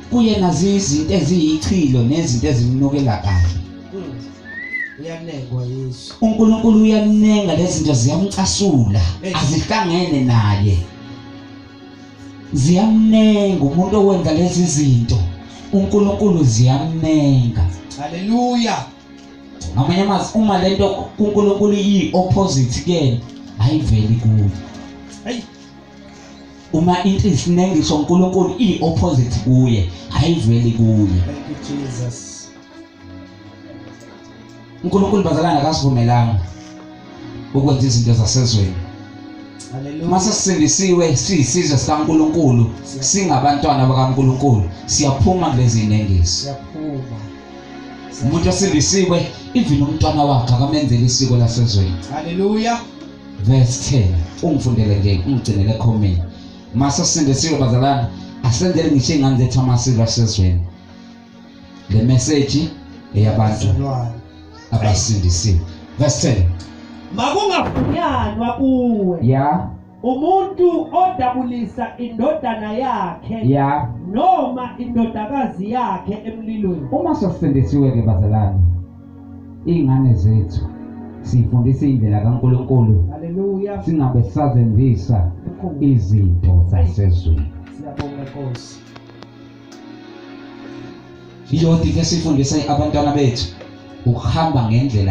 kuye nazi izinto eziyichilo nezinto ezimnukela kahle. Uyanengwa Yesu. uNkulunkulu uyanenga lezi zinto ziyamcasula azihlangene naye. Ziyamnenga umuntu owenza lezi zinto. uNkulunkulu ziyamnenga. Hallelujah. Ngamanye amazwi uma lento uNkulunkulu yi opposite kuyena ayiveli kuye. Hey. Uma into isinengiswa uNkulunkulu i opposite kuye ayiveli kuye. Thank you Jesus. uNkulunkulu bazalana akasivumelanga ukwenza izinto zasezweni. Hallelujah. Mase sisindisiwe siyisizwe sikaNkulunkulu singabantwana bakaNkulunkulu siyaphuma kulezi zinengiso. Siyaphuma. Umuntu osindisiwe even umntwana wakhe akamenzela isiko lasezweni. Hallelujah. Verse 10 ungifundele nje ungigcinele comment. Mase sisindisiwe bazalana asenzele ngisho ingane zethu amasiko asezweni. Le message eyabantu abasindisiwe. Verse 10. Makungafunyanwa kuwe Yeah. umuntu odabulisa indodana yakhe Yeah. noma indodakazi yakhe emlilweni. Uma sasindisiwe ke bazalwane ingane zethu sifundisa indlela kaNkulunkulu. Hallelujah. Singabe sazenzisa izinto zasezweni. Siyabonga Nkosi. Iyodi ke sifundisa abantwana bethu ukuhamba ngendlela